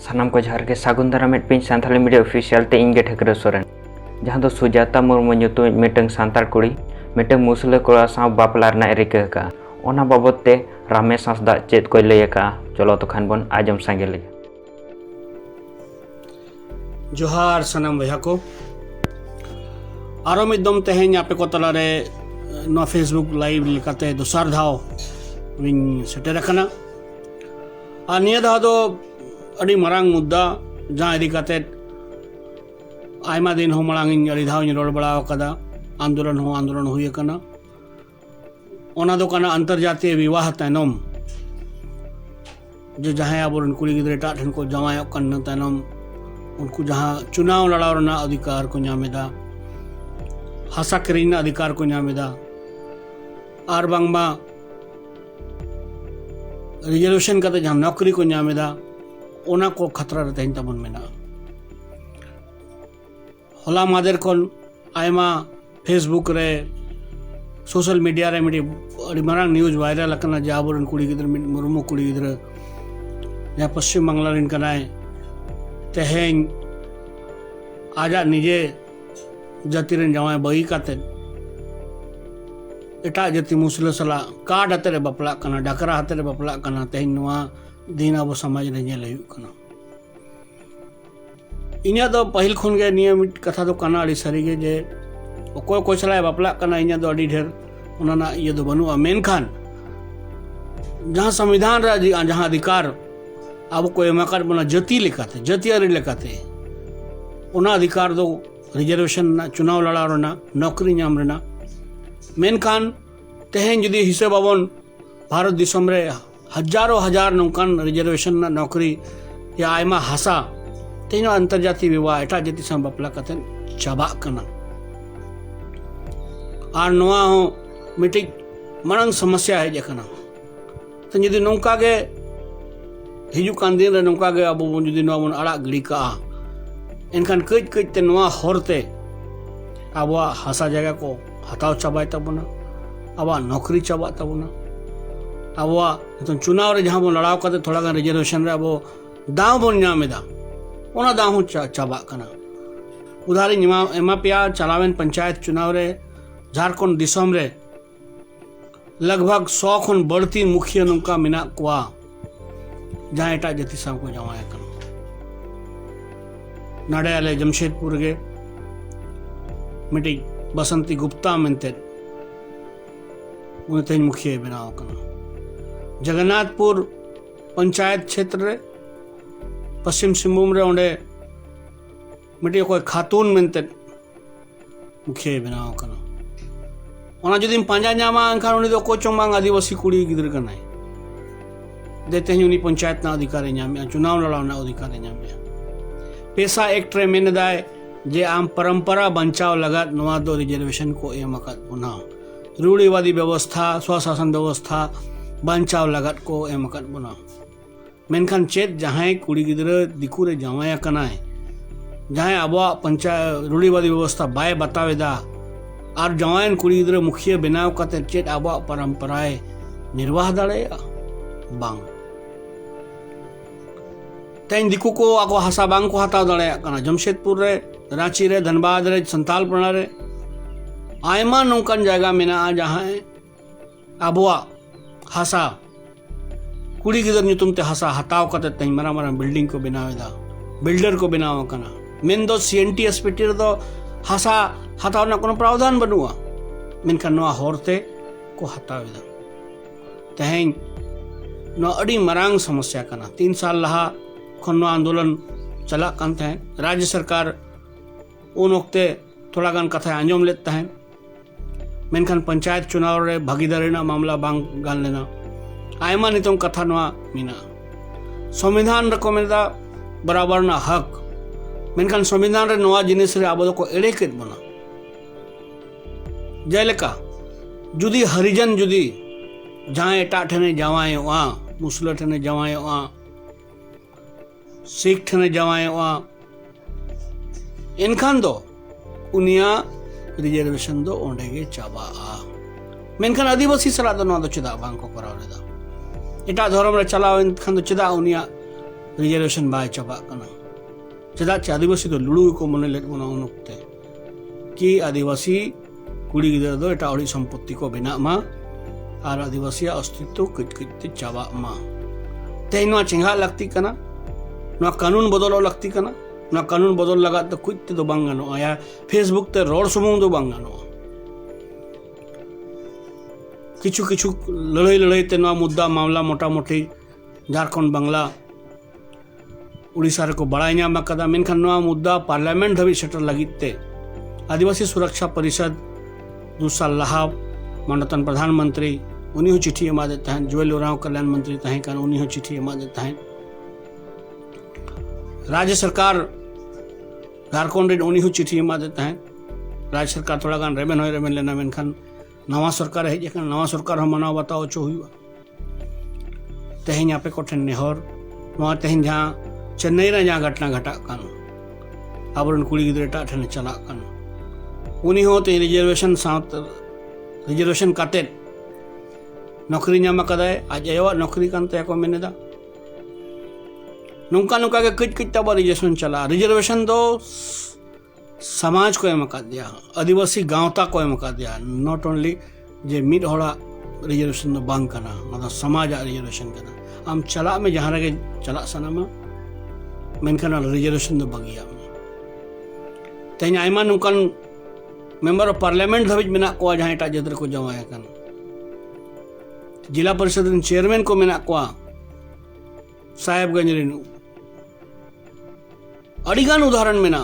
सानाम को जहार के सागुन दारामेट पिन सानथाली मीडिया ऑफिशियल ते इंगे ठेकरे सोरेन जहां दो सुजाता मुर्मू ᱧᱩᱛᱩᱢ मिटंग सांतार कुड़ी मिटंग मुसले कोड़ा साव बापला रना रिका का ओना बाबत ते रमेश हांसदा चेत कोई लय का चलो तो खान बन आजम सांगे ले जोहार सनम भैया को आरो मिदम तेहें आपे को तलारे नो फेसबुक लाइव लेकाते दोसार धाव विन सेटेर कना आ निया दा दो अडी मरांग मुद्दा जहां इदी काते आयमा दिन हो मरांग इन अडी धाव रोड बड़ा कदा आंदोलन हुई कना ओना दो कना अंतर्जातीय विवाह तैनम जो जहां अब कुड़ी गिद्रे एटा ठन को जमाय कन तैनम उनको जहां चुनाव लड़ाव रना अधिकार को नामेदा हासा करीना अधिकार को नामेदा आर बांगमा रिजर्वेशन का जहां नौकरी को नामेदा ओना को खतरा रहते हैं तबन में ना होला मादर कोन आयमा फेसबुक रे सोशल मीडिया रे मिडी अड़ी मारांग न्यूज वायरल कना जाबरन कुड़ी गिद्र मुर्मू कुड़ी गिद्र या पश्चिम बांग्ला रिन कनाय तेहें आजा निजे जाति रेन जवाय बई काते एटा जाति मुसले सला कार्ड हते बपला कना डाकरा हते बपला कना तेहें नवा दिन अब समाज रे नेल हुई कना इन्या दो पहिल खुन गे नियमित कथा दो कना अड़ी सरी गे जे ओको को सला बपला कना इन्या दो अड़ी ढेर उनाना ये दो बनु मेन खान जहां संविधान रा जहां अधिकार अब कोई एमाकार बना जति लेकाते जतियारी लेकाते उना अधिकार दो रिजर्वेशन ना चुनाव लड़ा रना नौकरी नाम रना मेनखान तेहें जुदी हिसाब बाबन भारत दिसम रे हजारों हजार नौकान रिजर्वेशन ना नौकरी या आयमा हासा तेन अंतर्जातीय विवाह एटा जाति सम बपला कते चाबा कना आर नोआ हो मिटिक मरंग समस्या है जकना तो जुदी नौका गे हिजुकान दिन रे नौका गे अब जुदी नोआ बन अड़ा गिड़ी का एनखान कई कई ते नोआ होरते अब हासा जगह को हताव चाबाय तबना अब नौकरी चाबा तबना अब तो चुनाव रे जहां बन लड़ाव करते थोड़ा गान रिजर्वेशन रे अब दाव बन नामेदा ओना दाव चाबा कना उदाहरण एमा पिया चलावेन पंचायत चुनाव रे झारखंड दिसम रे लगभग 100 खन बढ़ती मुखिया नौका मिना कुआ जहां एटा जाति साम को जमाया कना नाडे आले जमशेदपुर के मिटी बसंती गुप्ता मेंते उन्हें तेज मुखिया बनाओ कना जगन्नाथपुर पंचायत क्षेत्र रे पश्चिम सिंहभूम रे ओंडे मिटी कोई खातून मेंते मुखिया बनाओ कना ओना जदि पांजा नामा अंखान उनी दो कोचों मांग आदिवासी कुड़ी गिद्र कनाय देते हैं उन्हीं पंचायत ना अधिकार नामे चुनाव लड़ाव ना अधिकार नामे पैसा एक्ट रे मेन दाय जे आम परंपरा बंचाव लगात नवा दो रिजर्वेशन को एम अकत पुना रूढ़िवादी व्यवस्था स्वशासन व्यवस्था बंचाव लगात को एम अकत पुना मेनखान चेत जहां कुड़ी गिद्र दिकू रे जमाया कनाय जहां आबो पंचायत रूढ़िवादी व्यवस्था बाय बतावेदा और जवान कुड़ी गिद्र मुखिया बनाव कते चेत आबो परंपराए निर्वाह दाड़े बांग तेन दिकू को आको हासा बांग को हताव दाड़े कना जमशेदपुर रे रांची रे धनबाद रे संतालपना रे आयमा नौकन जगह मेना जहां आबुआ हासा कुड़ी गिदर ᱧᱩᱛᱩᱢ ते हासा हताव कते तेन मरा मरा बिल्डिंग को बनावेदा बिल्डर को बनाव कना मेन दो सीएनटी एसपीटी रे दो हासा हताव ना कोनो प्रावधान बनुआ मेनखान नोआ होरते को हतावेदा तेहें नो अड़ी मरांग समस्या कना 3 साल लहा खन्नो आंदोलन चला कांते हैं राज्य सरकार उन वक्ते थोड़ा गान कथा आंजम लेता है मेनखान पंचायत चुनाव रे भागीदारी ना मामला बांग गान लेना आयमा नितों कथा नवा मीना संविधान रको मेदा बराबर ना हक मेनखान संविधान रे नवा जिनिस रे आबो को एड़े केत बना जेलेका जुदी हरिजन जुदी जहां एटा ठने जवाय वा मुसला ठने जवाय वा सिख ठने जवाय वा इनखान दो उनिया रिजर्वेशन दो ओंडे गे चाबा मेनखान आदिवासी सला दो चेदा बांग को कराव लेदा एटा धर्म रे चलाव इनखान दो चेदा उनिया रिजर्वेशन बाय चाबा कना चेदा चे आदिवासी तो लुड़ू को मने लेट बना उन वक्ते कि आदिवासी कुड़ी गिदर दो एटा ओड़ी संपत्ति को बेना मा और आदिवासी अस्तित्व कच चाबा मा ते नवा चेंगा लगती कना नवा कानून बदल लगती कना नवा कानून बदल लगा तो कुछ तो बांग गानो या फेसबुक ते रोड सुमुंग दो बांग गानो किछु किछु लड़ाई ते नवा मुद्दा मामला मोटा मोटी झारखंड बांग्ला उड़ीसा रे को बड़ाई नाम कदा मेनखान नवा मुद्दा पार्लियामेंट धाबी सेटर लगित ते आदिवासी सुरक्षा परिषद 2 साल लहा माननीय प्रधानमंत्री उन्हीं चिट्ठी एमा देता है जुएल ओराव कल्याण मंत्री तहें कान उन्हीं चिट्ठी एमा देता है राज्य सरकार झारखंड उन्हीं चिट्ठी एमा देता है राज्य सरकार थोड़ा गान रेबेन होय रेबेन लेना मेनखान नवा सरकार है जेखन नवा सरकार हम मनाव बताओ चो हुआ तेहें आपे कोठेन नेहर नवा तेहें जहाँ चेन्नई रे जहाँ घटना घटा कान आबरन कुड़ी गिदरे टा ठेने चला कान उन्हीं होते रिजर्वेशन साथ रिजर्वेशन काते नौकरी नाम कदाय आज एवा नौकरी कानते को मेनेदा नुका नुका के कच कच तब रिजर्वेशन चला रिजर्वेशन दो समाज को एम का दिया आदिवासी गांवता को एम का दिया नॉट ओनली जे मिड होड़ा रिजर्वेशन दो बांग करना मतलब समाज रिजर्वेशन करना आम चला में जहाँ रगे चला सना में मेनखान रिजर्वेशन दो बगिया तेज आयमा नुकान मेंबर ऑफ पार्लियामेंट धाबिज मेना को जहाँ एटा जदर को जमाया कान जिला परिषद चेयरमैन को मेना को साहेबगंज रेनु अड़ीगान उदाहरण मेना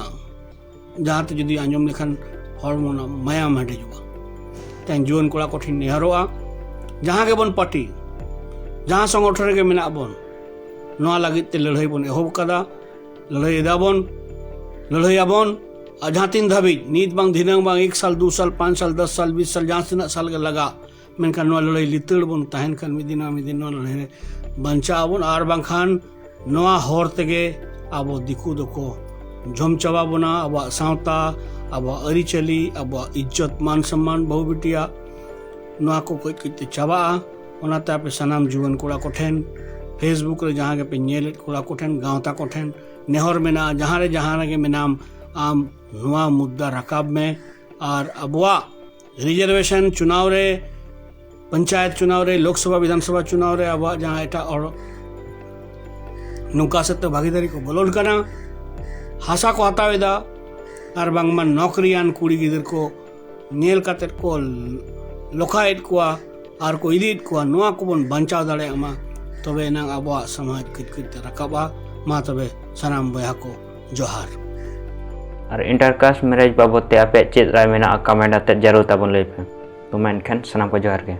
जहाँ ते जुदी आंजम लेखान हॉर्मोन मायाम हटे जुआ तेन जुआन कोड़ा कोठिन नेहरोआ जहाँ के बन पार्टी जहाँ संगठन के मेना बन नवा लगित ते लड़ाई बन एहोब कदा लड़ाई दाबन लड़ाई आबन और जहाँ 3 धाबी नीत बांग धिनंग बांग 1 साल 2 साल 5 साल 10 साल 20 साल जहाँ तीना साल के लगा मेनखान नवा लड़ाई लितड़ बन तहन खान मिदिन नवा लड़ाई बंचा आबन और बांखान नवा हर तेगे आबो दिकु दको झम चाबा बना अब सावता अब अरिचली अब इज्जत मान सम्मान बहु बिटिया नवा को कच कच चाबा ओनाते आपे सनाम जुवन कोड़ा कोठेन फेसबुक रे जहाँ के पे नेल कोड़ा कोठेन गांवता कोठेन नेहर मेना जहाँ रे मेनाम आम नवा मुद्दा रकाब में और अबवा रिजर्वेशन चुनाव रे पंचायत चुनाव रे लोकसभा विधानसभा चुनाव रे अब जहाँ एटा और नुका से तो भागीदारी को बोलोल करना हासा को हतावेदा और बांगमान नौकरियान कुड़ी गिदर को नेल काते को लोखाएट को और को इदीट को नवा को बन बंचाव दाड़े अमा तबे ना अबवा समाज कित कित रकाबा मा तबे सनाम बया को जोहार और इंटरकास्ट मैरिज बाबत ते आपे चेद राय मेना कमेंट आते जरूर ताबन लई पे तो मेनखान सनाम को जोहार के।